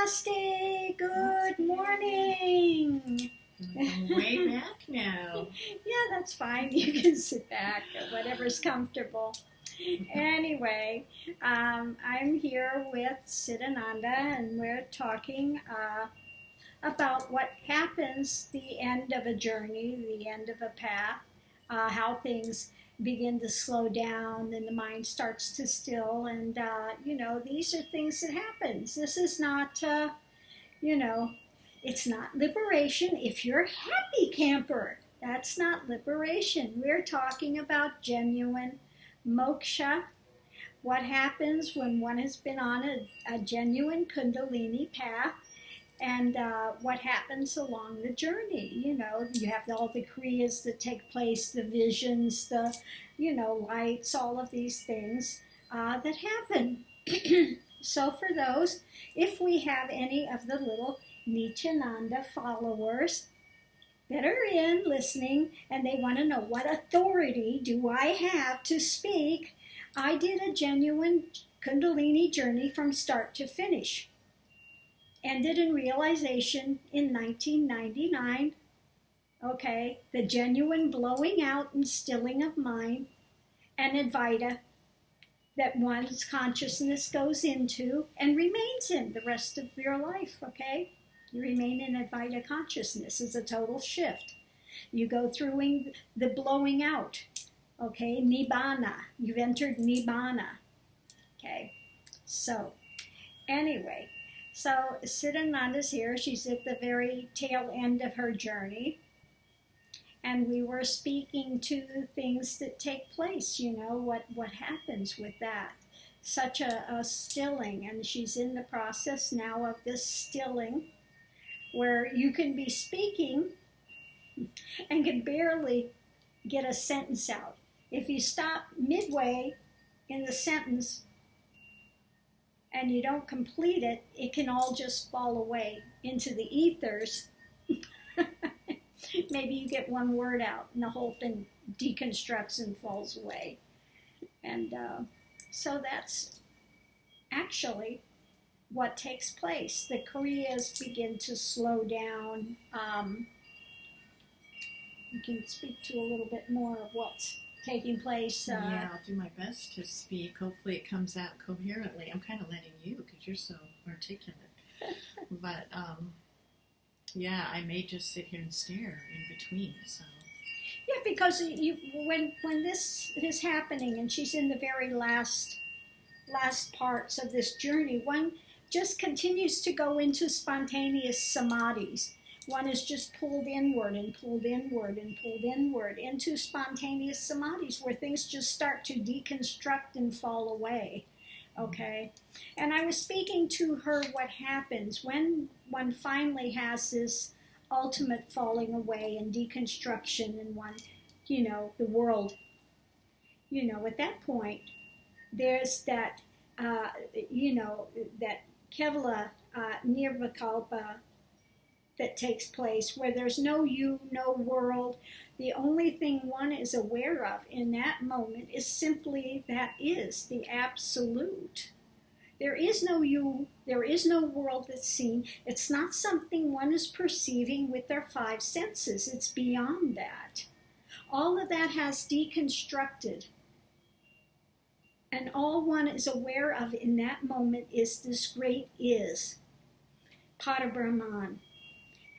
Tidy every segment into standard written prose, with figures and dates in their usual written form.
Namaste. Good morning. I'm way back now. Yeah, that's fine. You can sit back or whatever's comfortable. Anyway, I'm here with Siddhananda, and we're talking about what happens the end of a journey, the end of a path, how things begin to slow down and the mind starts to still, and these are things that happens. This is not it's not liberation. If you're a happy camper, that's not liberation. We're talking about genuine moksha. What happens when one has been on a genuine kundalini path, and what happens along the journey. You have all the kriyas that take place, the visions, the lights, all of these things that happen. So for those, if we have any of the little Nityananda followers that are in listening and they want to know what authority do I have to speak, I did a genuine kundalini journey from start to finish. Ended in realization in 1999. Okay, the genuine blowing out and stilling of mind, and Advaita, that one's consciousness goes into and remains in the rest of your life. Okay, you remain in Advaita consciousness. Is a total shift. You go through the blowing out. Okay, Nibbana. You've entered Nibbana. Okay, so anyway. So Siddhananda's here. She's at the very tail end of her journey. And we were speaking to things that take place, what happens with that. Such a stilling. And she's in the process now of this stilling, where you can be speaking and can barely get a sentence out. If you stop midway in the sentence, and you don't complete it, it can all just fall away into the ethers. Maybe you get one word out and the whole thing deconstructs and falls away. And so that's actually what takes place. The kriyas begin to slow down. You can speak to a little bit more of what's taking place. Yeah, I'll do my best to speak. Hopefully it comes out coherently. I'm kind of letting you, because you're so articulate. But, yeah, I may just sit here and stare in between, so. Yeah, because when this is happening, and she's in the very last parts of this journey, one just continues to go into spontaneous samadhis. One is just pulled inward and pulled inward and pulled inward into spontaneous samadhis where things just start to deconstruct and fall away. Okay? And I was speaking to her what happens when one finally has this ultimate falling away and deconstruction and one, the world. At that point, there's that, that Kevala Nirvikalpa that takes place, where there's no you, no world. The only thing one is aware of in that moment is simply that is the absolute. There is no you, there is no world that's seen. It's not something one is perceiving with their five senses. It's beyond that. All of that has deconstructed. And all one is aware of in that moment is this great is, Parabrahman.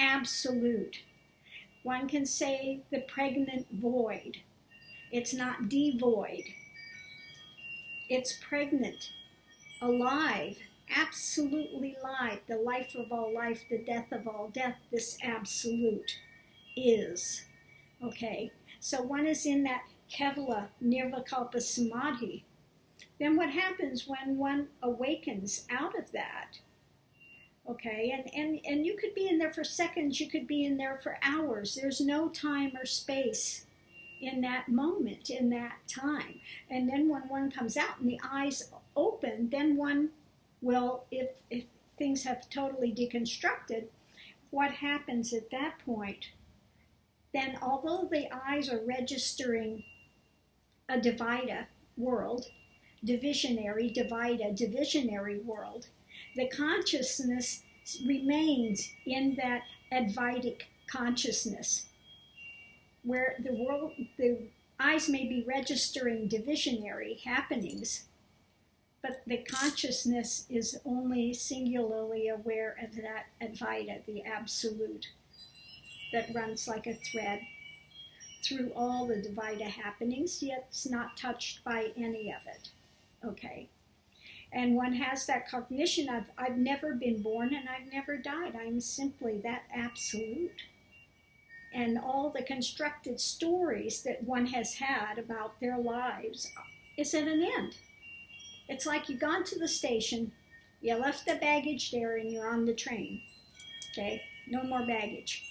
Absolute. One can say the pregnant void. It's not devoid. It's pregnant, alive, absolutely live, the life of all life, the death of all death, this absolute is. Okay, so one is in that Kevala Nirvikalpa Samadhi. Then what happens when one awakens out of that? Okay, and you could be in there for seconds, you could be in there for hours. There's no time or space in that moment, in that time. And then when one comes out and the eyes open, then one will, if things have totally deconstructed, what happens at that point? Then although the eyes are registering a Dvaita world, divisionary world, the consciousness remains in that Advaitic consciousness, where the eyes may be registering divisionary happenings, but the consciousness is only singularly aware of that Advaita, the absolute, that runs like a thread through all the Dvaita happenings, yet it's not touched by any of it. Okay? And one has that cognition of, I've never been born and I've never died. I'm simply that absolute. And all the constructed stories that one has had about their lives is at an end. It's like you've gone to the station, you left the baggage there, and you're on the train. Okay? No more baggage.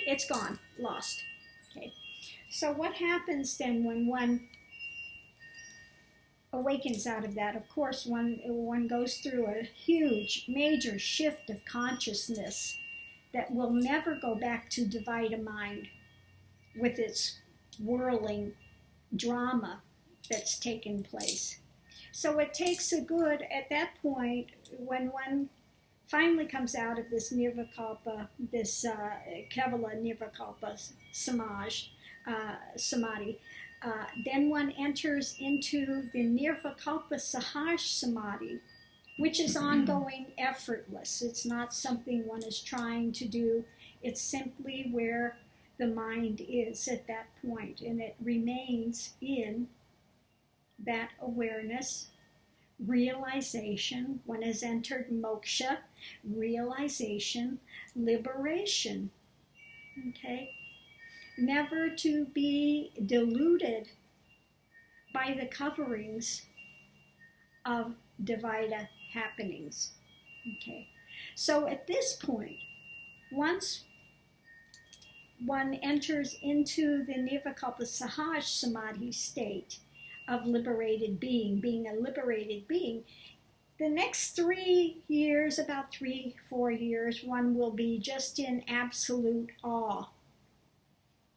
It's gone, lost. Okay? So what happens then when one awakens out of that? Of course, one goes through a huge, major shift of consciousness that will never go back to Dvaita mind with its whirling drama that's taken place. So it takes a good, at that point, when one finally comes out of this Nirvikalpa, this Kevala Nirvikalpa Samadhi, then one enters into the Nirvikalpa Sahaj Samadhi, which is ongoing, effortless. It's not something one is trying to do. It's simply where the mind is at that point, and it remains in that awareness, realization. One has entered moksha, realization, liberation. Okay? Never to be deluded by the coverings of Dvaita happenings. Okay? So at this point, once one enters into the Nirvikalpa Sahaj Samadhi state of liberated being, being a liberated being, the next 3 years, about 3-4 years, one will be just in absolute awe.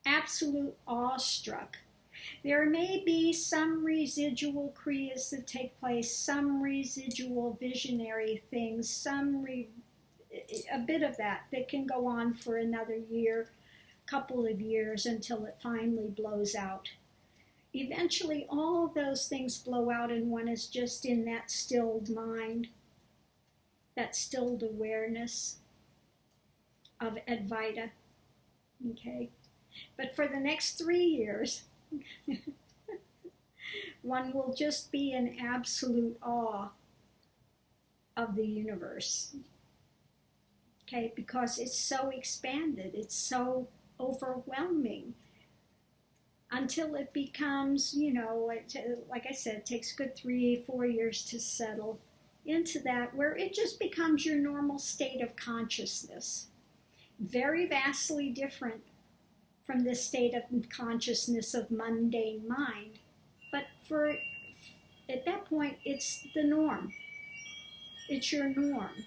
Absolute awestruck. There may be some residual kriyas that take place, some residual visionary things, a bit of that can go on for another year, couple of years, until it finally blows out. Eventually, all of those things blow out, and one is just in that stilled mind, that stilled awareness of Advaita. Okay? But for the next 3 years, one will just be in absolute awe of the universe. Okay? Because it's so expanded, it's so overwhelming, until it becomes, like I said, it takes a good 3-4 years to settle into that, where it just becomes your normal state of consciousness. Very vastly different from this state of consciousness of mundane mind. But at that point, it's the norm. It's your norm.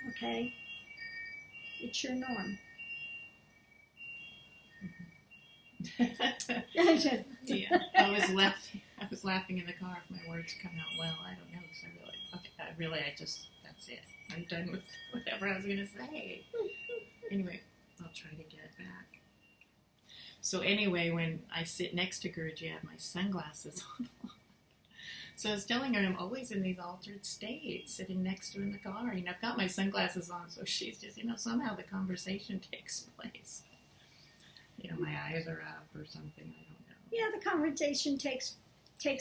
Okay? It's your norm. Yeah, I was laughing in the car. If my words come out well, I don't know, because that's it. I'm done with whatever I was going to say. Anyway, I'll try to get it back. So anyway, when I sit next to Guruji, I have my sunglasses on. So I was telling her I'm always in these altered states, sitting next to her in the car. I've got my sunglasses on, so she's just, somehow the conversation takes place. My eyes are up or something, I don't know. Yeah, the conversation takes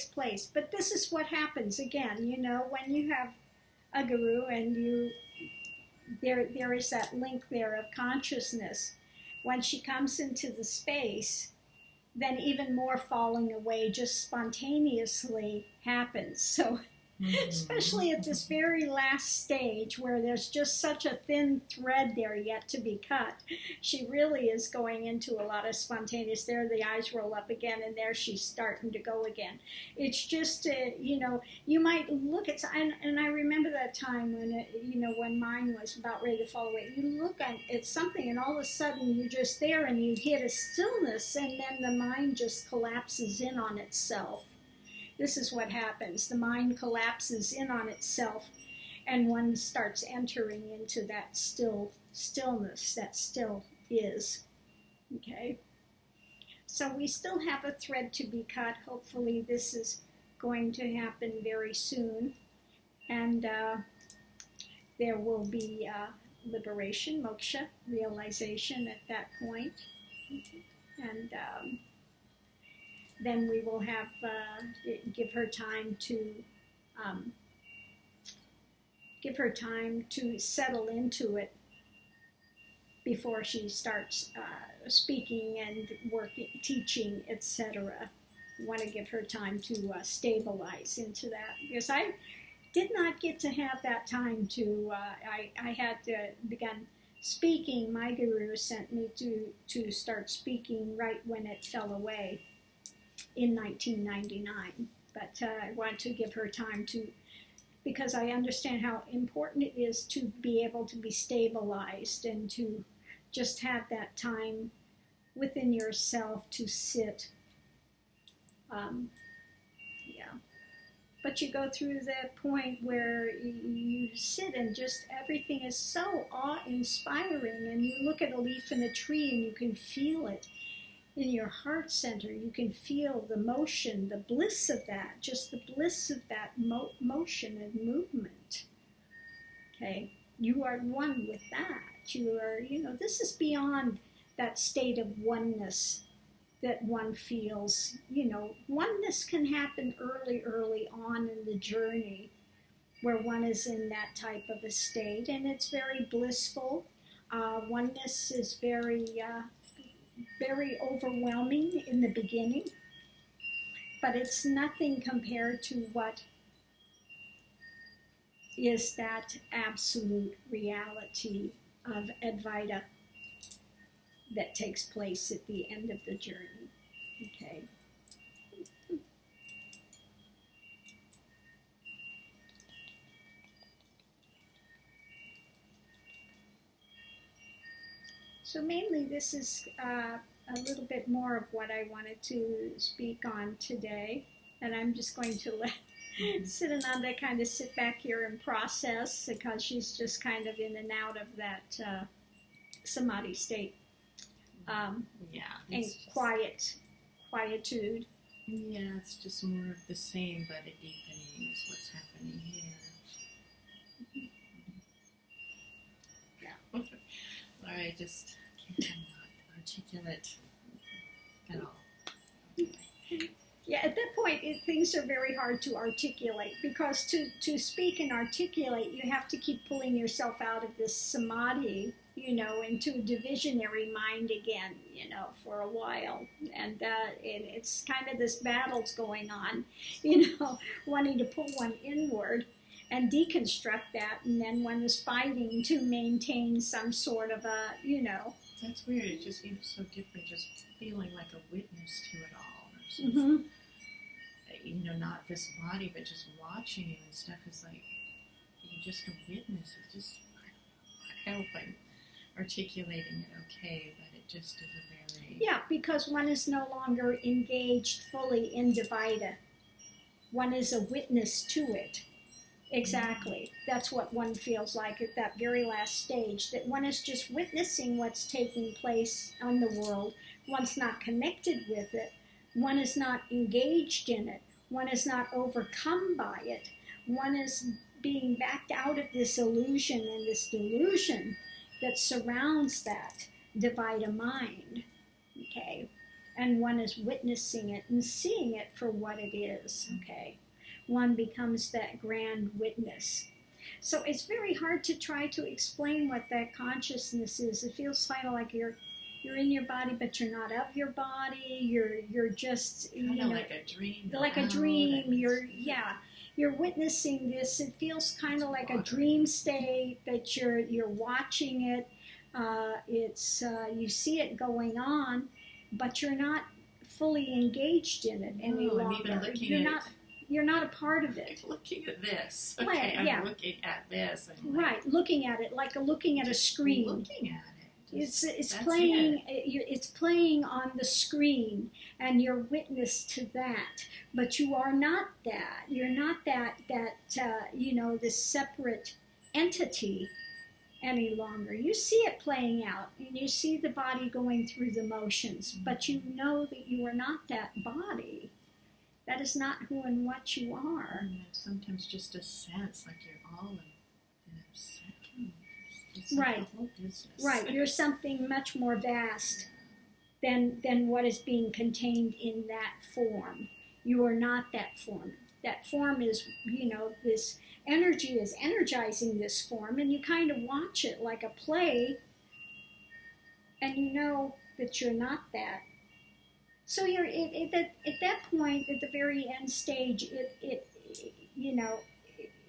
place. But this is what happens again, when you have a guru and there is that link there of consciousness. When she comes into the space, then even more falling away just spontaneously happens. So especially at this very last stage where there's just such a thin thread there yet to be cut, she really is going into a lot of spontaneous. There the eyes roll up again, and there she's starting to go again. It's just, you might look at, and I remember that time when, when mine was about ready to fall away. You look at something, and all of a sudden you're just there, and you hit a stillness, and then the mind just collapses in on itself. This is what happens. The mind collapses in on itself, and one starts entering into that stillness that still is. Okay? So we still have a thread to be cut. Hopefully this is going to happen very soon. And there will be liberation, moksha, realization at that point. And then we will have, give her time to settle into it before she starts speaking and working, teaching, etc. Want to give her time to stabilize into that, because I did not get to have that time to. I had begun speaking. My guru sent me to start speaking right when it fell away in 1999. But I want to give her time to, because I understand how important it is to be able to be stabilized and to just have that time within yourself to sit. But you go through that point where you sit and just everything is so awe-inspiring, and you look at a leaf in a tree and you can feel it in your heart center. You can feel the motion, the bliss of that, just the bliss of that motion and movement. Okay, you are one with that. You are, this is beyond that state of oneness that one feels. Oneness can happen early on in the journey where one is in that type of a state, and it's very blissful. Oneness is very overwhelming in the beginning, but it's nothing compared to what is that absolute reality of Advaita that takes place at the end of the journey. Okay. So mainly this is a little bit more of what I wanted to speak on today, and I'm just going to let Siddhananda kind of sit back here and process, because she's just kind of in and out of that Samadhi state. And quietude. Yeah, it's just more of the same, but a deepening is what's happening here. Yeah. I just cannot articulate at all. Yeah, at that point, things are very hard to articulate, because to speak and articulate, you have to keep pulling yourself out of this samadhi, into a divisionary mind again, for a while. And it's kind of this battle's going on, wanting to pull one inward and deconstruct that, and then one is fighting to maintain some sort of a, That's weird. It just seems so different, just feeling like a witness to it all. Not this body, but just watching it and stuff is like, you're just a witness. It's just, I hope I'm articulating it okay, but it just is a very... Yeah, because one is no longer engaged fully in Dvaita. One is a witness to it. Exactly. That's what one feels like at that very last stage, that one is just witnessing what's taking place on the world. One's not connected with it. One is not engaged in it. One is not overcome by it. One is being backed out of this illusion and this delusion that surrounds that Dvaita mind. Okay? And one is witnessing it and seeing it for what it is. Okay? One becomes that grand witness. So it's very hard to try to explain what that consciousness is. It feels kind of like you're in your body, but you're not of your body. You're just like a dream. Like a dream. You're witnessing this. It feels kind of like a dream state that you're watching it. You see it going on, but you're not fully engaged in it any longer. I'm even looking You're not a part of it. Like looking at this. Okay, I'm looking at this. Right, looking at it like looking at a screen. Looking at it. It's That's playing. It's playing on the screen, and you're witness to that. But you are not that. You're not that this separate entity any longer. You see it playing out, and you see the body going through the motions. But you know that you are not that body. That is not who and what you are. And sometimes just a sense like you're all in a second. It's like Right. the whole business. Right. You're something much more vast than what is being contained in that form. You are not that form. That form is, this energy is energizing this form, and you kind of watch it like a play, and you know that you're not that. So you're at that point, at the very end stage,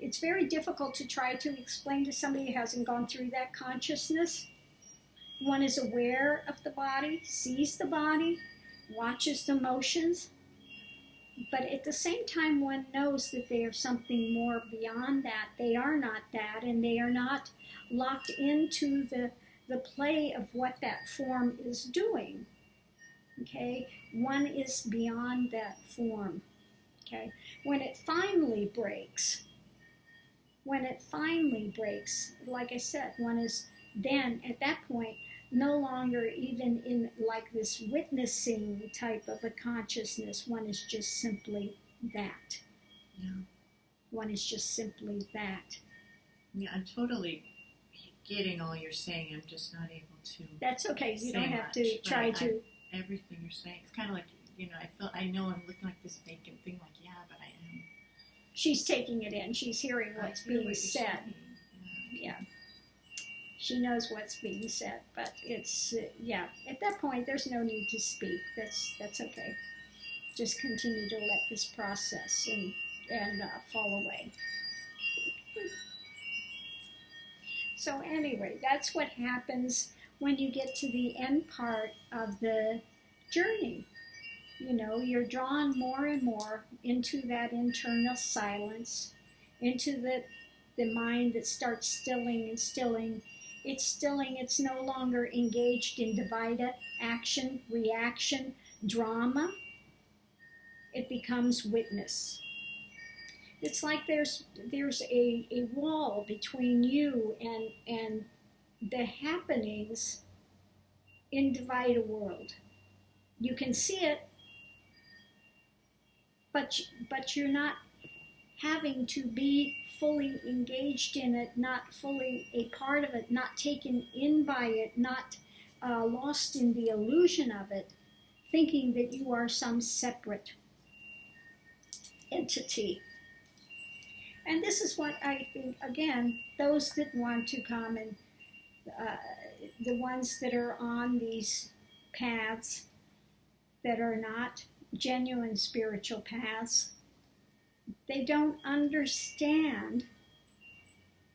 it's very difficult to try to explain to somebody who hasn't gone through that consciousness. One is aware of the body, sees the body, watches the motions, but at the same time one knows that they are something more beyond that. They are not that, and they are not locked into the play of what that form is doing. Okay? One is beyond that form. Okay? When it finally breaks, like I said, one is then at that point no longer even in like this witnessing type of a consciousness. One is just simply that. Yeah. One is just simply that. Yeah, I'm totally getting all you're saying. I'm just not able to. That's okay. You don't have much, to try but to. Everything you're saying, it's kind of like, I know I'm looking like this vacant thing, like, yeah, but I am. She's taking it in. She's hearing what's being said. Yeah. She knows what's being said, but it's, at that point, there's no need to speak. That's okay. Just continue to let this process and fall away. So anyway, that's what happens when you get to the end part of the journey. You're drawn more and more into that internal silence, into the mind that starts stilling and stilling. It's stilling, it's no longer engaged in divida, action, reaction, drama. It becomes witness. It's like there's a wall between you and the happenings in divida world. You can see it, but you're not having to be fully engaged in it, not fully a part of it, not taken in by it, not lost in the illusion of it, thinking that you are some separate entity. And this is what I think, again, those that want to come and the ones that are on these paths that are not genuine spiritual paths, they don't understand.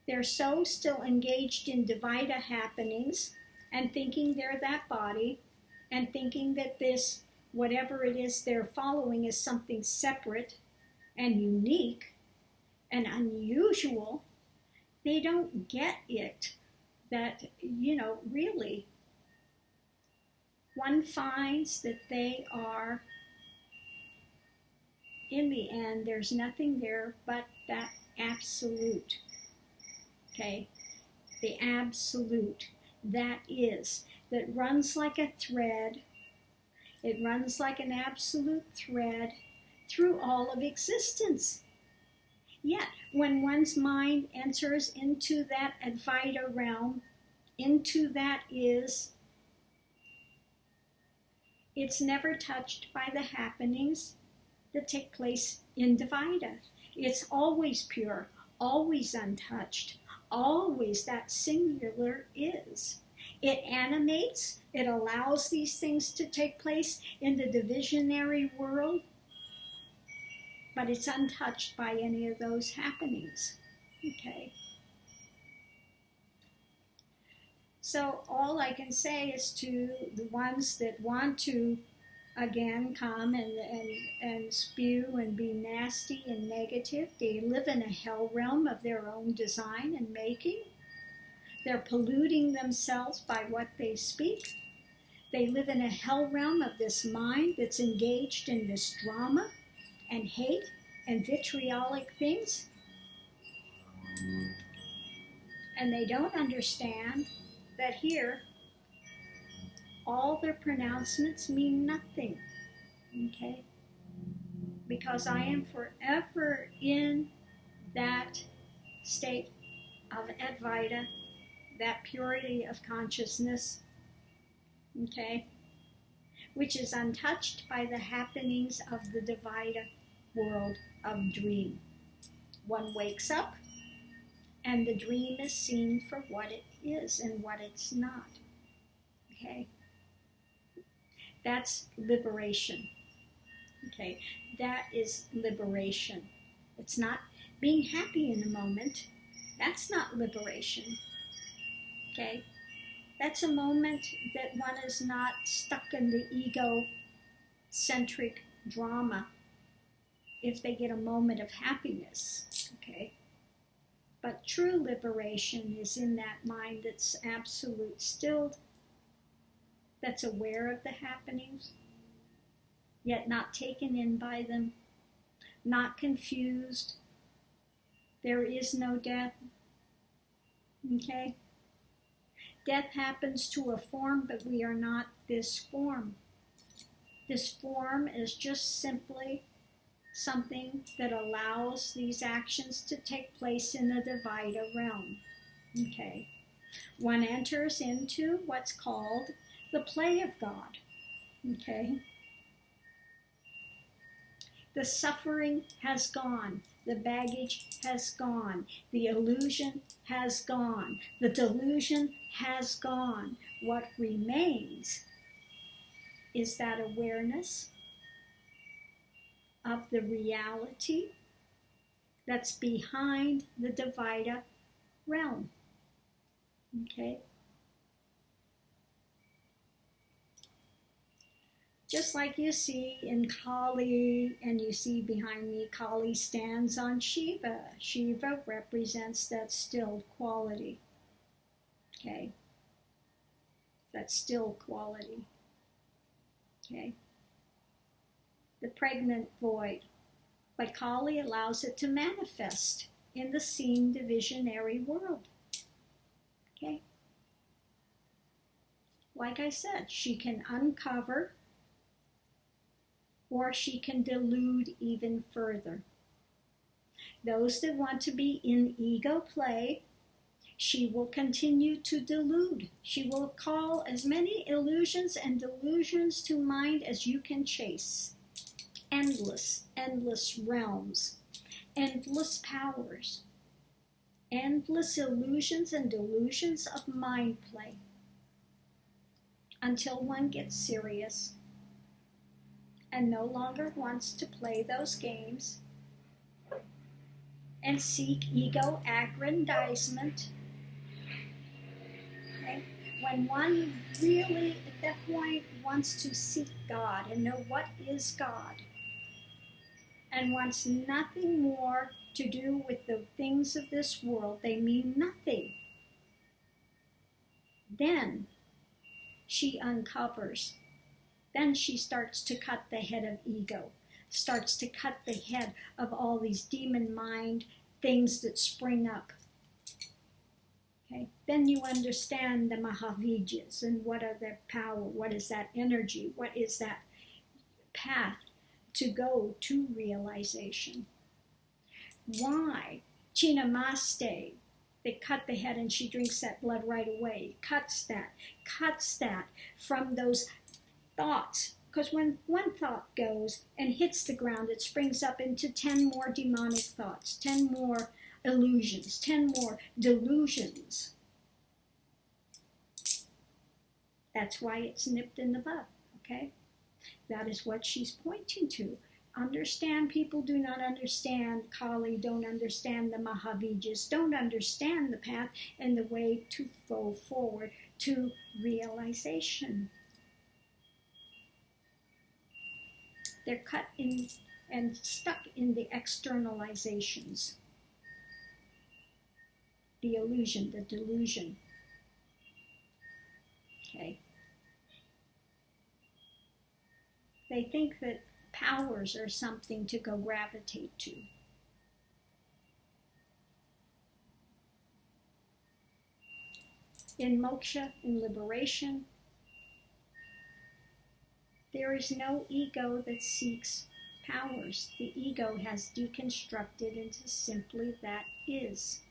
They're so still engaged in divida happenings and thinking they're that body and thinking that this, whatever it is they're following, is something separate and unique and unusual. They don't get it that, really, one finds that they are, in the end, there's nothing there but that absolute. Okay? The absolute. That is. That runs like a thread. It runs like an absolute thread through all of existence. Yet, when one's mind enters into that Advaita realm, into that is, it's never touched by the happenings that take place in Dvaita. It's always pure, always untouched, always that singular is. It animates, it allows these things to take place in the divisionary world, but it's untouched by any of those happenings. Okay? So all I can say is to the ones that want to, again, come and spew and be nasty and negative, they live in a hell realm of their own design and making. They're polluting themselves by what they speak. They live in a hell realm of this mind that's engaged in this drama and hate and vitriolic things. And they don't understand that here, all their pronouncements mean nothing, okay? Because I am forever in that state of Advaita, that purity of consciousness, okay? Which is untouched by the happenings of the Dvaita world of dream. One wakes up, and the dream is seen for what it is and what it's not, okay? That's liberation, okay? That is liberation. It's not being happy in a moment. That's not liberation, okay? That's a moment that one is not stuck in the ego-centric drama if they get a moment of happiness, okay? But true liberation is in that mind that's absolute stilled, that's aware of the happenings, yet not taken in by them, not confused. There is no death, okay? Death happens to a form, but we are not this form. This form is just simply something that allows these actions to take place in the Dvaita realm, okay? One enters into what's called the play of God, okay? The suffering has gone. The baggage has gone. The illusion has gone. The delusion has gone. What remains is that awareness of the reality that's behind the Dvaita realm, okay? Just like you see in Kali, and you see behind me, Kali stands on Shiva. Shiva represents that stilled quality, okay? That still quality, okay? The pregnant void. But Kali allows it to manifest in the seen divisionary world, okay? Like I said, she can uncover or she can delude even further. Those that want to be in ego play, she will continue to delude. She will call as many illusions and delusions to mind as you can chase. Endless, endless realms, endless powers, endless illusions and delusions of mind play, until one gets serious and no longer wants to play those games and seek ego aggrandizement. Okay? When one really, at that point, wants to seek God and know what is God, and wants nothing more to do with the things of this world, they mean nothing, then she uncovers. Then she starts to cut the head of ego, starts to cut the head of all these demon mind things that spring up. Okay? Then you understand the Mahavijas and what are their power, what is that energy, what is that path to go to realization. Why? Chinamaste, they cut the head and she drinks that blood right away. Cuts that from those thoughts. Because when one thought goes and hits the ground, it springs up into 10 more demonic thoughts, 10 more illusions, 10 more delusions. That's why it's nipped in the bud, okay? That is what she's pointing to. Understand, people do not understand Kali, don't understand the Mahavijas, don't understand the path and the way to go forward to realization. They're cut in and stuck in the externalizations. The illusion, the delusion, Okay. They think that powers are something to go gravitate to. In moksha, in liberation, there is no ego that seeks powers. The ego has deconstructed into simply that is.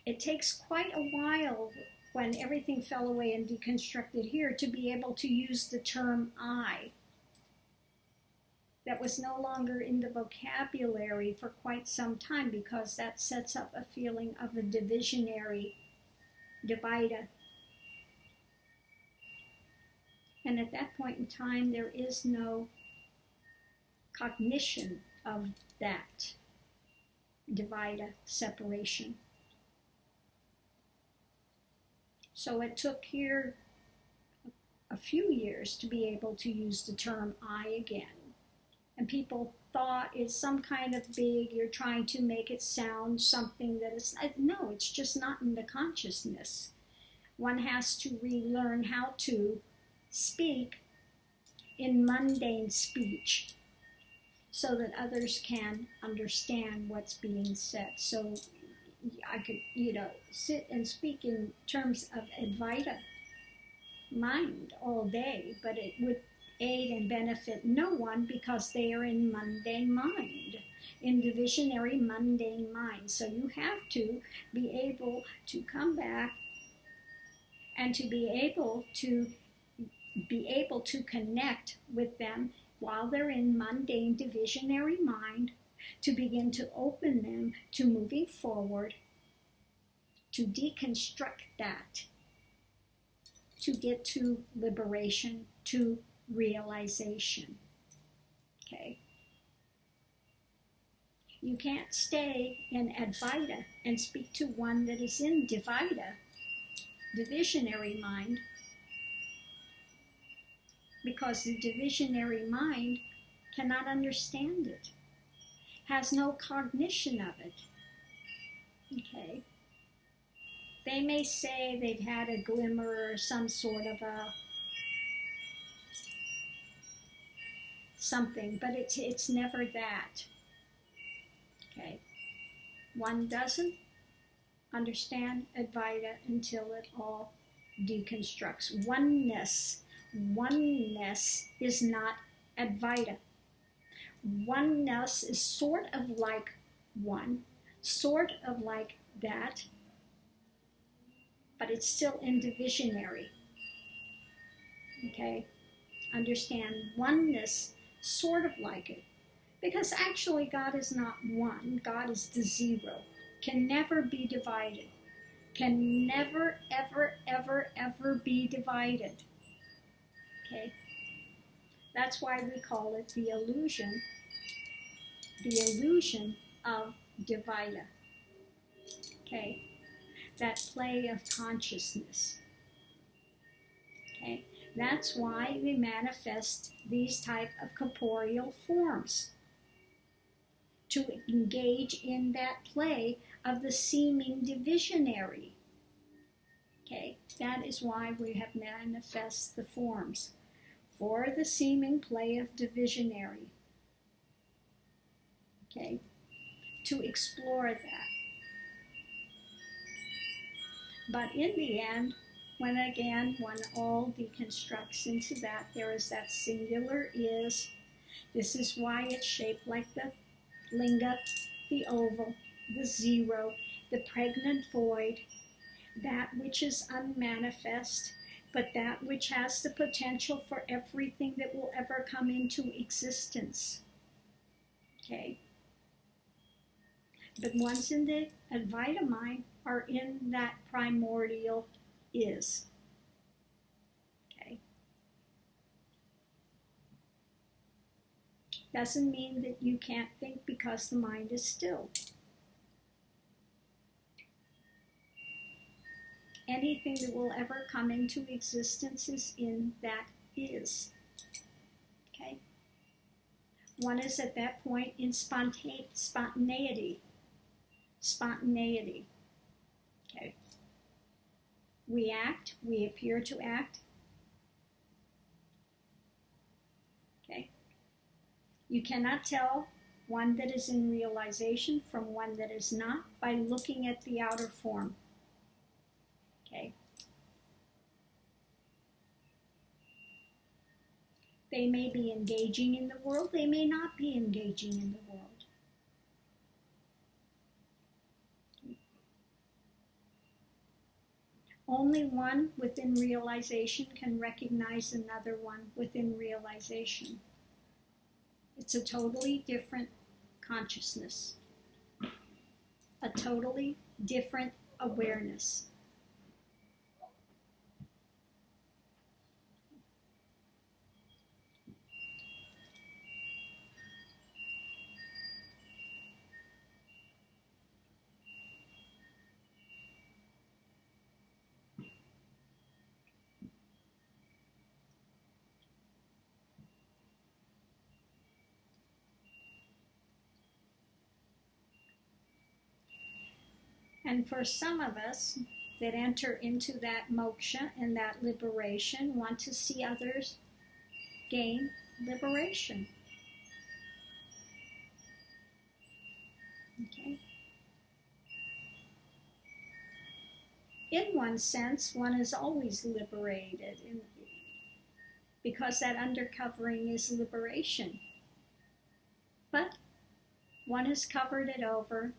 It takes quite a while when everything fell away and deconstructed here to be able to use the term I. That was no longer in the vocabulary for quite some time because that sets up a feeling of a divisionary, divider. And at that point in time, there is no cognition of that divider, separation. So it took here a few years to be able to use the term I again. And people thought it's some kind of big, you're trying to make it sound something that is, no, it's just not in the consciousness. One has to relearn how to speak in mundane speech so that others can understand what's being said. So I could, sit and speak in terms of Advaita mind all day, but it would aid and benefit no one because they are in mundane mind, in divisionary mundane mind. So you have to be able to come back and to be able to connect with them while they're in mundane divisionary mind, to begin to open them to moving forward, to deconstruct that, to get to liberation, to realization. Okay? You can't stay in Advaita and speak to one that is in Dvaita, divisionary mind, because the divisionary mind cannot understand it, has no cognition of it. Okay? They may say they've had a glimmer or some sort of a something, but it's never that. Okay? One doesn't understand Advaita until it all deconstructs. Oneness is not Advaita. Oneness is sort of like one, sort of like that, but it's still indivisionary. Okay? Understand oneness sort of like it. Because actually God is not one. God is the zero. Can never be divided. Can never, ever, ever, ever be divided. Okay? That's why we call it the illusion of Dvaita. Okay? That play of consciousness. Okay? That's why we manifest these type of corporeal forms, to engage in that play of the seeming divisionary. Okay, that is why we have manifest the forms, for the seeming play of divisionary. Okay, to explore that. But in the end, when all deconstructs into that, there is that singular is. This is why it's shaped like the linga, the oval, the zero, the pregnant void, that which is unmanifest, but that which has the potential for everything that will ever come into existence. Okay? But ones in the Advaita mind are in that primordial is. Okay? Doesn't mean that you can't think because the mind is still. Anything that will ever come into existence is in that is. Okay? One is at that point in spontaneity. Spontaneity. Okay? We act, we appear to act. Okay? You cannot tell one that is in realization from one that is not by looking at the outer form. Okay? They may be engaging in the world, they may not be engaging in the world. Only one within realization can recognize another one within realization. It's a totally different consciousness, a totally different awareness. And for some of us that enter into that moksha and that liberation, want to see others gain liberation. Okay? In one sense, one is always liberated because that undercovering is liberation. But one has covered it over,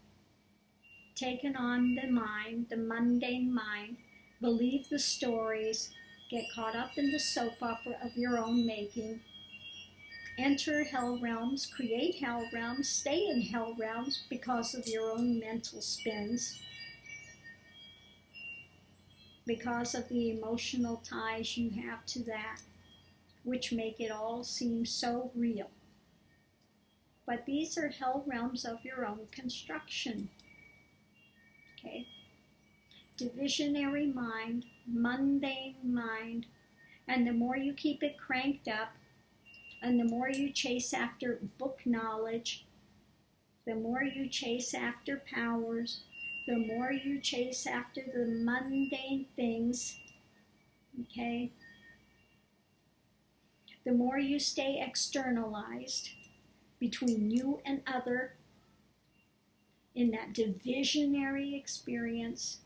taken on the mind, the mundane mind, believe the stories, get caught up in the soap opera of your own making, enter hell realms, create hell realms, stay in hell realms because of your own mental spins, because of the emotional ties you have to that, which make it all seem so real. But these are hell realms of your own construction. Okay? Divisionary mind, mundane mind, and the more you keep it cranked up, and the more you chase after book knowledge, the more you chase after powers, the more you chase after the mundane things, okay? The more you stay externalized between you and other, in that divisionary experience,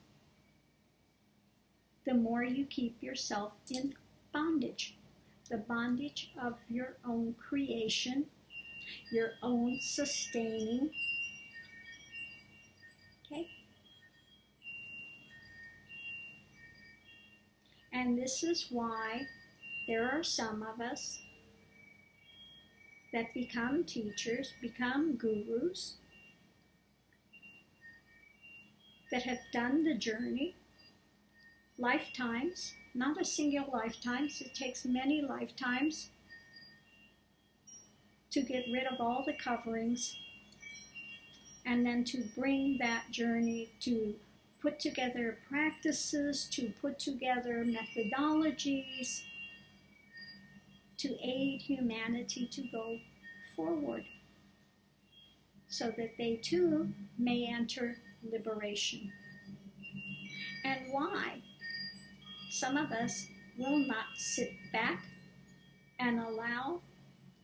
the more you keep yourself in bondage. The bondage of your own creation, your own sustaining. Okay? And this is why there are some of us that become teachers, become gurus, that have done the journey, lifetimes, not a single lifetime, it takes many lifetimes to get rid of all the coverings and then to bring that journey, to put together practices, to put together methodologies, to aid humanity to go forward so that they too may enter liberation. And why? Some of us will not sit back and allow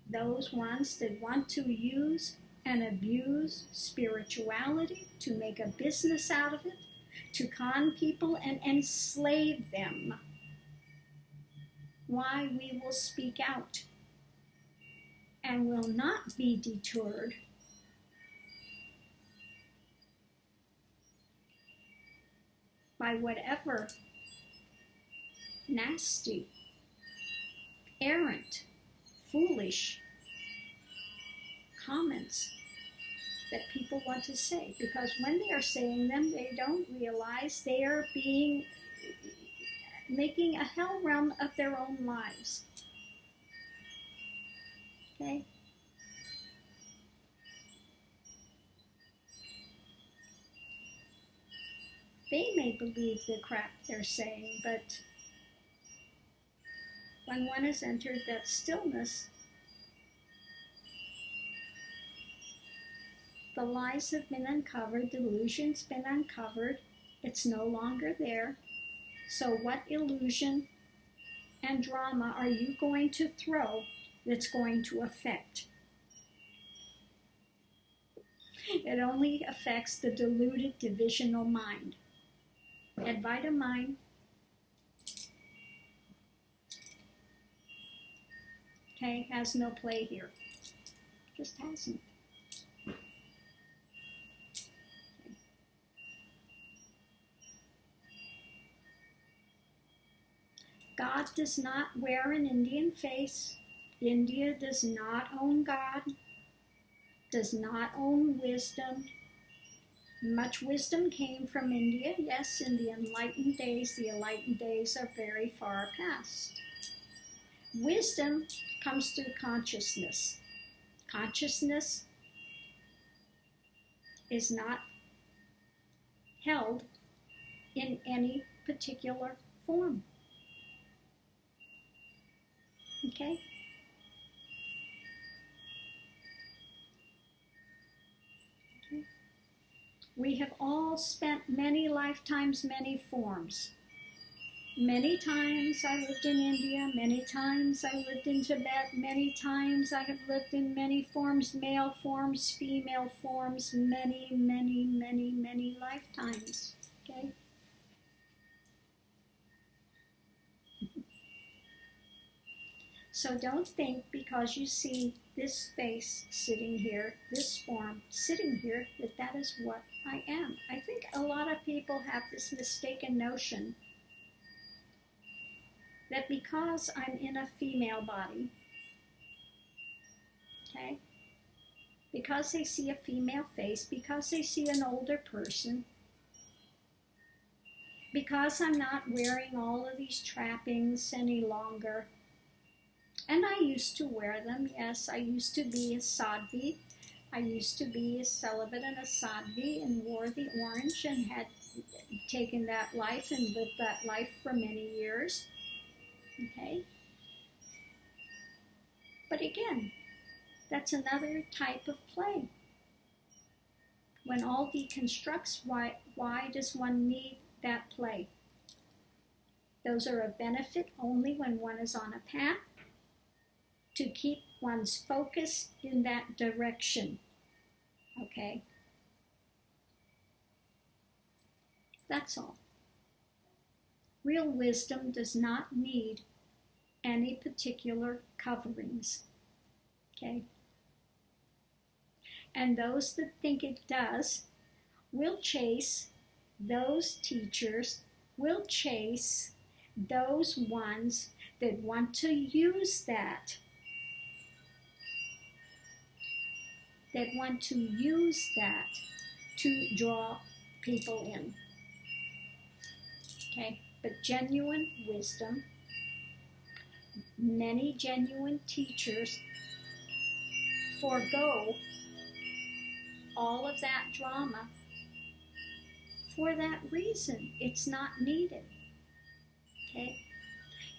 those ones that want to use and abuse spirituality to make a business out of it, to con people and enslave them. Why? We will speak out and will not be deterred by whatever nasty, errant, foolish comments that people want to say. Because when they are saying them, they don't realize they are making a hell realm of their own lives. Okay? They may believe the crap they're saying, but when one has entered that stillness, the lies have been uncovered, delusion's been uncovered, it's no longer there. So what illusion and drama are you going to throw that's going to affect? It only affects the deluded divisional mind. Advaita mind, okay, has no play here. Just hasn't. God does not wear an Indian face. India does not own God, does not own wisdom. Much wisdom came from India. Yes, in the enlightened days. The enlightened days are very far past. Wisdom comes through consciousness. Consciousness is not held in any particular form. Okay? We have all spent many lifetimes, many forms. Many times I lived in India, many times I lived in Tibet, many times I have lived in many forms, male forms, female forms, many, many, many, many lifetimes. Okay? So don't think because you see this face sitting here, this form sitting here, that that is what I am. I think a lot of people have this mistaken notion that because I'm in a female body, okay, because they see a female face, because they see an older person, because I'm not wearing all of these trappings any longer, and I used to wear them, yes, I used to be a sadhvi, I used to be a celibate and a sadhvi and wore the orange and had taken that life and lived that life for many years. Okay? But again, that's another type of play. When all deconstructs, why does one need that play? Those are a benefit only when one is on a path to keep one's focus in that direction. Okay? That's all. Real wisdom does not need any particular coverings. Okay? And those that think it does will chase those teachers, will chase those ones that want to use that, to draw people in. Okay? But genuine wisdom, many genuine teachers forego all of that drama for that reason. It's not needed. Okay?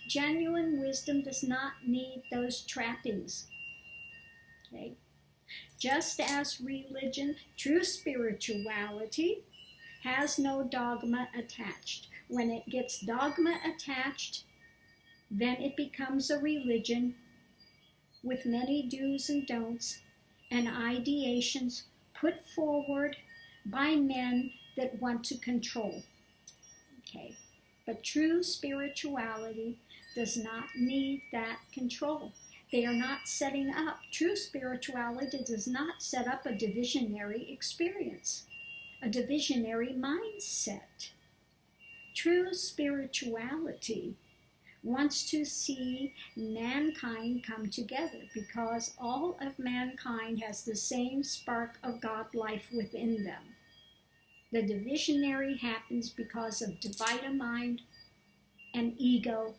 Genuine wisdom does not need those trappings. Okay? Just as religion, true spirituality has no dogma attached. When it gets dogma attached, then it becomes a religion with many do's and don'ts and ideations put forward by men that want to control. Okay? But true spirituality does not need that control. They are not setting up. True spirituality does not set up a divisionary experience, a divisionary mindset. True spirituality wants to see mankind come together because all of mankind has the same spark of God life within them. The divisionary happens because of Dvaita mind and ego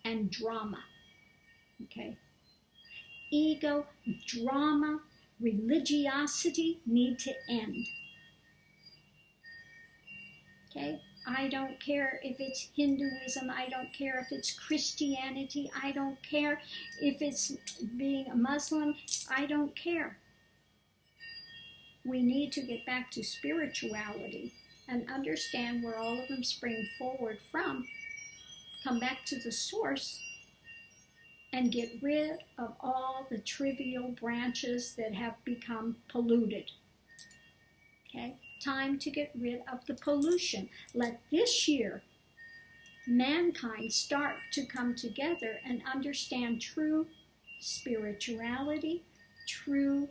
and drama. Okay? Ego, drama, religiosity need to end. Okay? I don't care if it's Hinduism, I don't care if it's Christianity, I don't care if it's being a Muslim, I don't care. We need to get back to spirituality and understand where all of them spring forward from come back to the source and get rid of all the trivial branches that have become polluted. Okay? Time to get rid of the pollution. Let this year mankind start to come together and understand true spirituality, true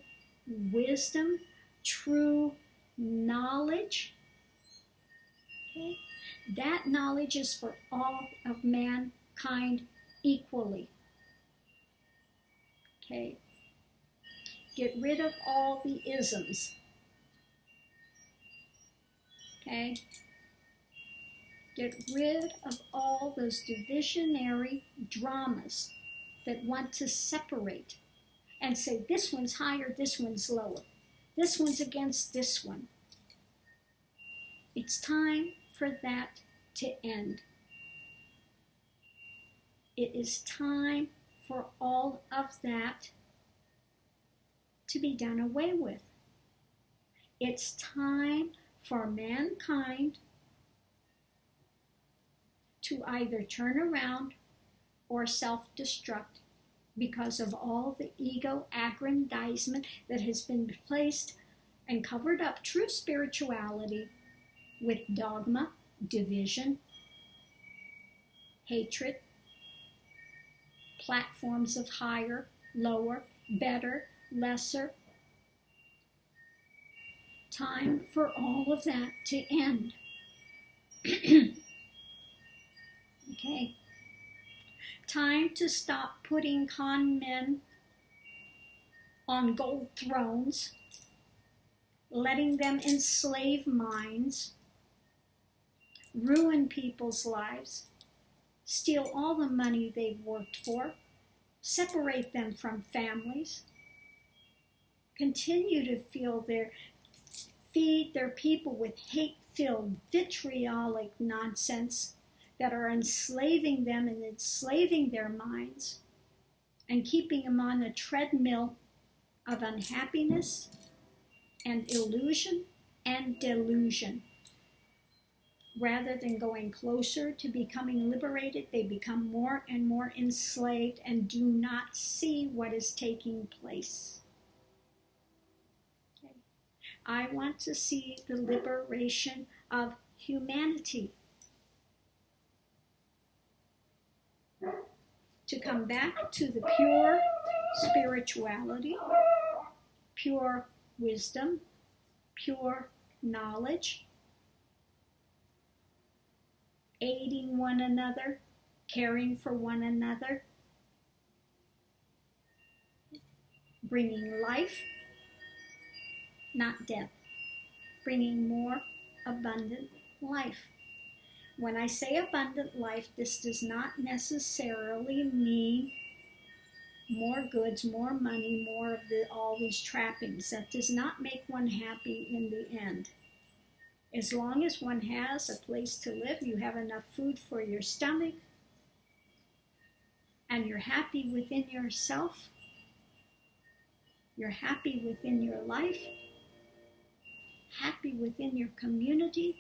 wisdom, true knowledge. Okay? That knowledge is for all of mankind equally. Okay? Get rid of all the isms. Okay? Get rid of all those divisionary dramas that want to separate and say this one's higher, this one's lower. This one's against this one. It's time for that to end. It is time for all of that to be done away with. It's time for mankind to either turn around or self-destruct because of all the ego aggrandizement that has been placed and covered up true spirituality with dogma, division, hatred, platforms of higher, lower, better, lesser. Time for all of that to end. Okay. Time to stop putting con men on gold thrones, letting them enslave minds, ruin people's lives, steal all the money they've worked for, separate them from families, continue to feed their people with hate-filled, vitriolic nonsense that are enslaving them and enslaving their minds and keeping them on a treadmill of unhappiness and illusion and delusion. Rather than going closer to becoming liberated, they become more and more enslaved and do not see what is taking place. Okay. I want to see the liberation of humanity. To come back to the pure spirituality, pure wisdom, pure knowledge, aiding one another, caring for one another, bringing life, not death, bringing more abundant life. When I say abundant life, this does not necessarily mean more goods, more money, more of all these trappings. That does not make one happy in the end. As long as one has a place to live, you have enough food for your stomach, and you're happy within yourself, you're happy within your life, happy within your community,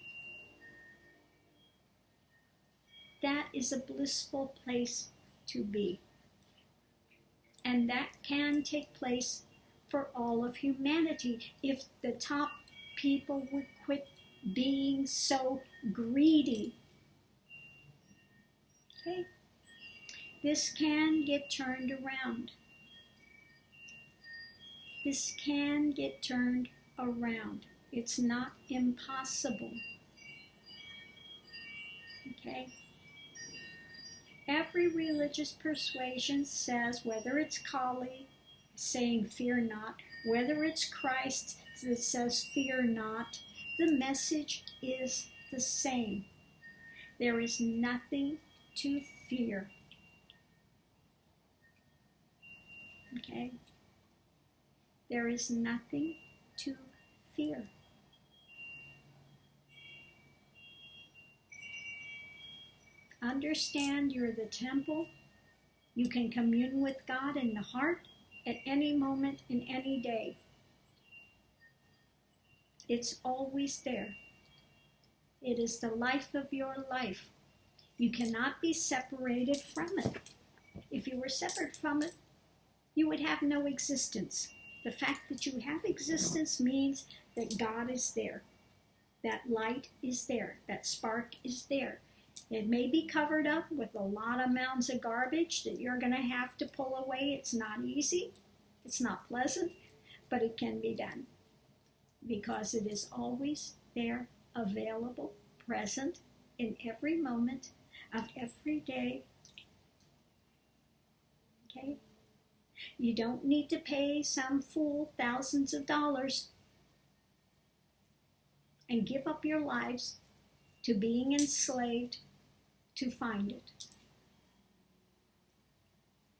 that is a blissful place to be. And that can take place for all of humanity if the top people would quit being so greedy. Okay? This can get turned around. This can get turned around. It's not impossible. Okay? Every religious persuasion says, whether it's Kali saying fear not, whether it's Christ that says fear not, the message is the same. There is nothing to fear. Okay? There is nothing to fear. Understand you're the temple. You can commune with God in the heart at any moment in any day. It's always there. It is the life of your life. You cannot be separated from it. If you were separate from it, you would have no existence. The fact that you have existence means that God is there. That light is there. That spark is there. It may be covered up with a lot of mounds of garbage that you're going to have to pull away. It's not easy. It's not pleasant, but it can be done because it is always there, available, present in every moment of every day. Okay? You don't need to pay some fool thousands of dollars and give up your lives to being enslaved to find it.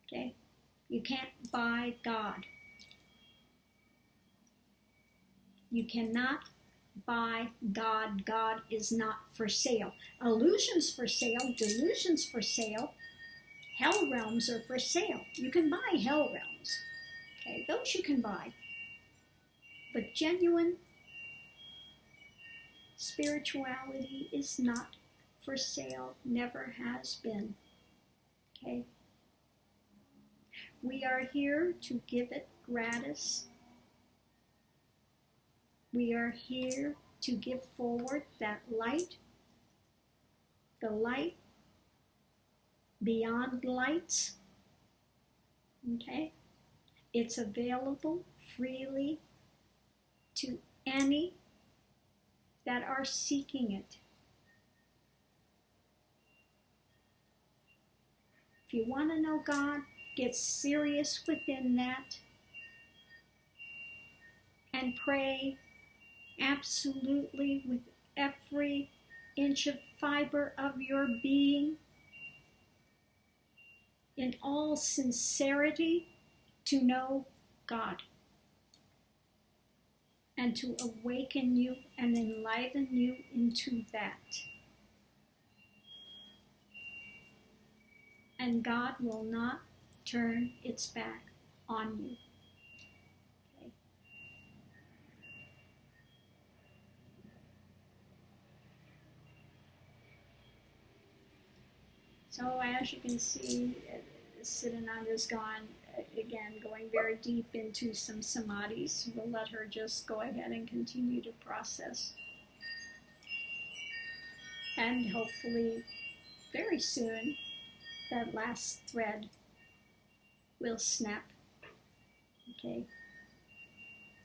Okay? You can't buy God. You cannot buy God. God is not for sale. Illusions for sale, delusions for sale, hell realms are for sale. You can buy hell realms. Okay, those you can buy. But genuine spirituality is not for sale, never has been. Okay? We are here to give it gratis. We are here to give forward that light, the light beyond lights. Okay? It's available freely to any that are seeking it. If you want to know God, get serious within that and pray absolutely with every inch of fiber of your being in all sincerity to know God and to awaken you and enliven you into that. And God will not turn its back on you. Okay. So as you can see, Siddhananda's gone, again, going very deep into some samadhis. We'll let her just go ahead and continue to process. And hopefully, very soon, that last thread will snap, okay?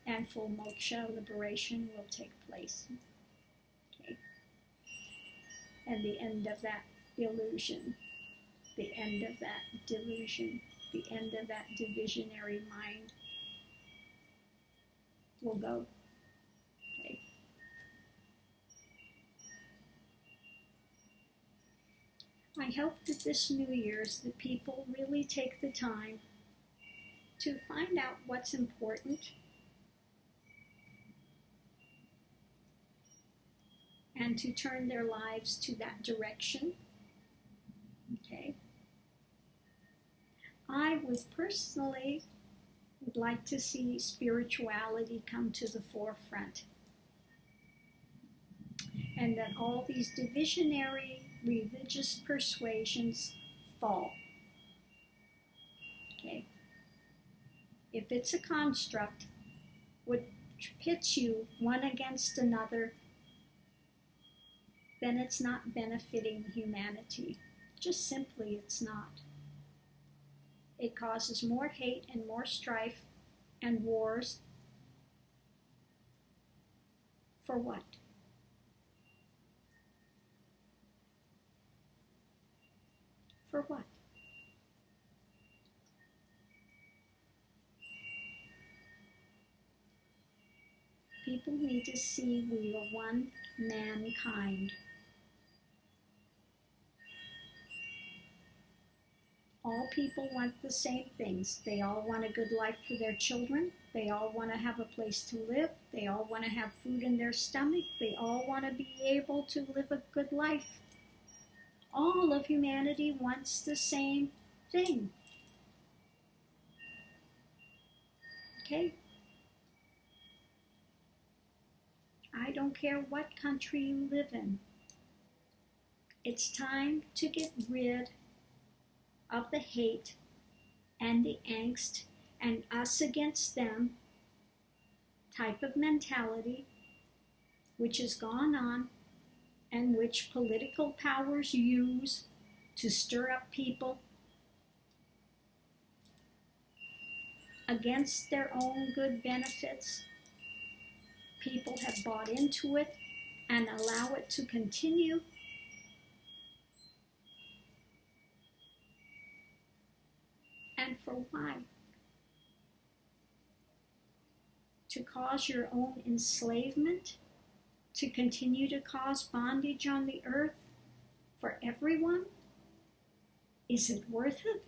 And full moksha, liberation, will take place, okay? And the end of that illusion, the end of that delusion, the end of that divisionary mind will go, okay? I hope that this New Year's, the people really take the time to find out what's important and to turn their lives to that direction. Okay. I would personally like to see spirituality come to the forefront, and that all these divisionary religious persuasions fall. Okay. If it's a construct which pits you one against another, then it's not benefiting humanity. Just simply, it's not. It causes more hate and more strife and wars. For what? For what? People need to see we are one mankind. All people want the same things. They all want a good life for their children. They all want to have a place to live. They all want to have food in their stomach. They all want to be able to live a good life. All of humanity wants the same thing. Okay? I don't care what country you live in. It's time to get rid of the hate and the angst and us against them type of mentality which has gone on and which political powers use to stir up people against their own good benefits. People have bought into it and allow it to continue. And for why? To cause your own enslavement? To continue to cause bondage on the earth for everyone? Is it worth it?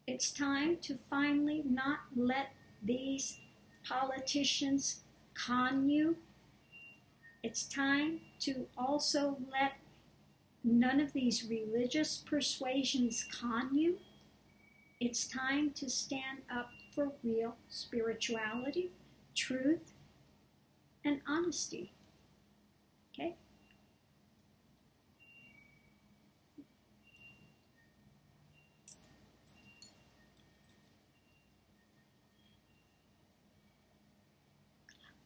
It's time to finally not let these politicians con you. It's time to also let none of these religious persuasions con you. It's time to stand up for real spirituality, truth, and honesty. Okay?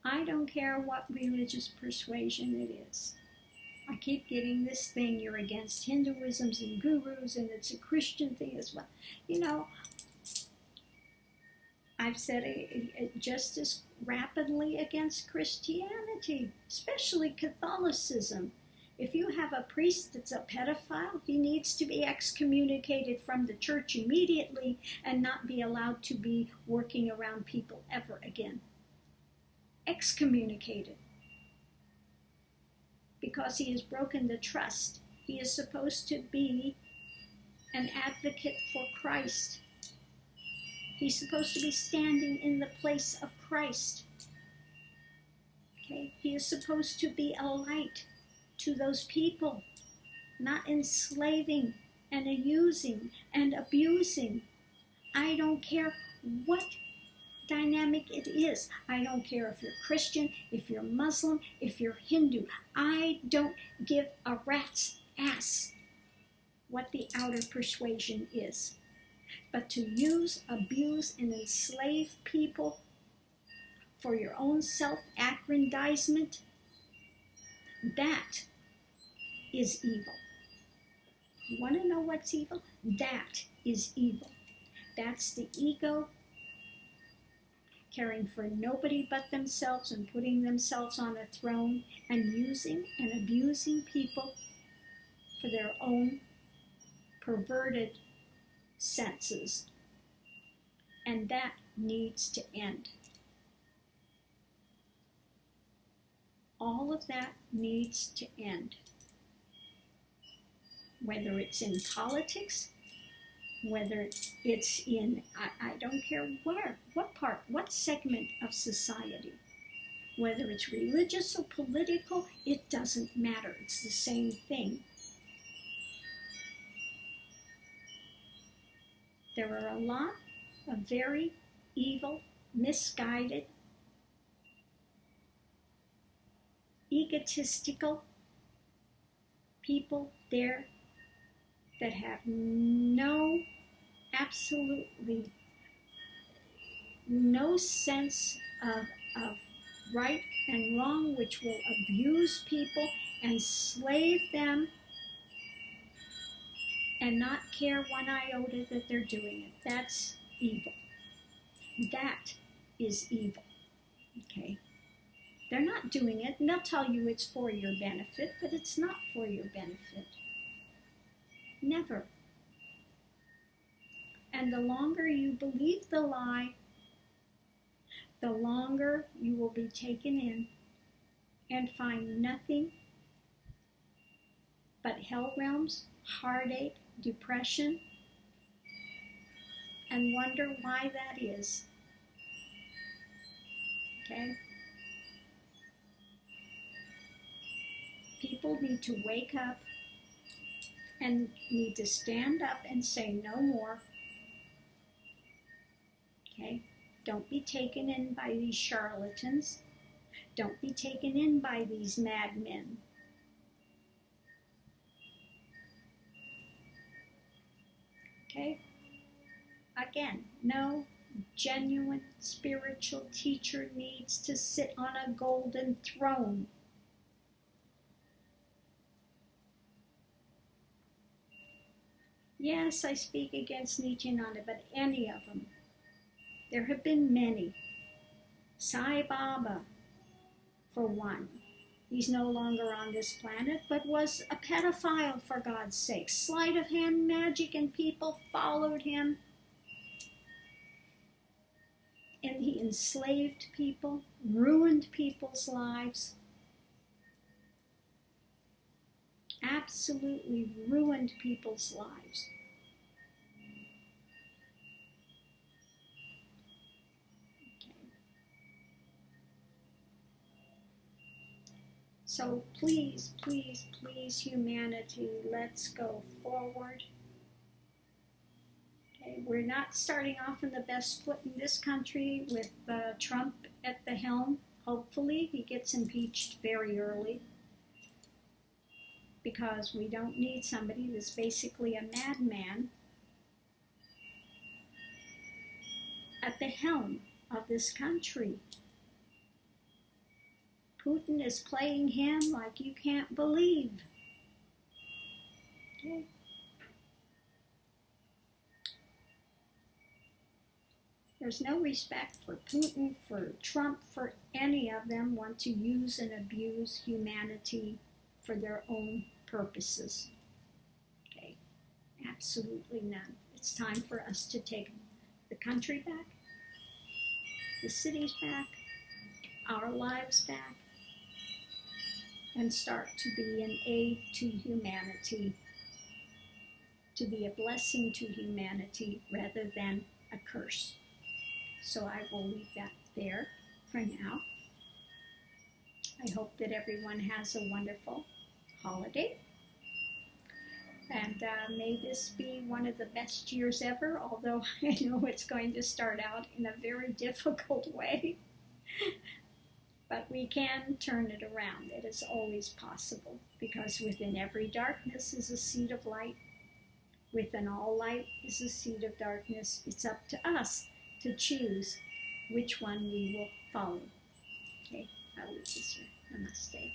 I don't care what religious persuasion it is. I keep getting this thing, you're against Hinduisms and gurus, and it's a Christian thing as well. You know, I've said it just as rapidly against Christianity, especially Catholicism. If you have a priest that's a pedophile, he needs to be excommunicated from the church immediately and not be allowed to be working around people ever again. Excommunicated. Because he has broken the trust. He is supposed to be an advocate for Christ. He's supposed to be standing in the place of Christ. Okay? He is supposed to be a light to those people, not enslaving and using and abusing. I don't care what dynamic it is. I don't care if you're Christian, if you're Muslim, if you're Hindu. I don't give a rat's ass what the outer persuasion is. But to use, abuse, and enslave people for your own self-aggrandizement, that is evil. You want to know what's evil? That is evil. That's the ego caring for nobody but themselves and putting themselves on a throne and using and abusing people for their own perverted senses. And that needs to end. All of that needs to end. Whether it's in politics, whether it's in, I don't care where, what part, what segment of society. Whether it's religious or political, it doesn't matter. It's the same thing. There are a lot of very evil, misguided, egotistical people there that have absolutely no sense of right and wrong, which will abuse people, enslave them, and not care one iota that they're doing it. That's evil. That is evil. Okay? They're not doing it, and they'll tell you it's for your benefit, but it's not for your benefit. Never. And the longer you believe the lie, the longer you will be taken in and find nothing but hell realms, heartache, depression, and wonder why that is. Okay? People need to wake up and need to stand up and say no more. Okay? Don't be taken in by these charlatans. Don't be taken in by these madmen. Okay? Again, no genuine spiritual teacher needs to sit on a golden throne. Yes, I speak against Nityananda, but any of them. There have been many. Sai Baba, for one. He's no longer on this planet, but was a pedophile, for God's sake. Sleight of hand magic, and people followed him. And he enslaved people, ruined people's lives. Absolutely ruined people's lives. So please, please, please, humanity, let's go forward. Okay, we're not starting off on the best foot in this country with Trump at the helm. Hopefully he gets impeached very early, because we don't need somebody that's basically a madman at the helm of this country. Putin is playing him like you can't believe. Okay. There's no respect for Putin, for Trump, for any of them want to use and abuse humanity for their own purposes. Okay, absolutely none. It's time for us to take the country back, the cities back, our lives back, and start to be an aid to humanity, to be a blessing to humanity rather than a curse. So I will leave that there for now. I hope that everyone has a wonderful holiday. And may this be one of the best years ever, although I know it's going to start out in a very difficult way. But we can turn it around. It is always possible, because within every darkness is a seed of light. Within all light is a seed of darkness. It's up to us to choose which one we will follow. Okay, I'll leave this here. Namaste.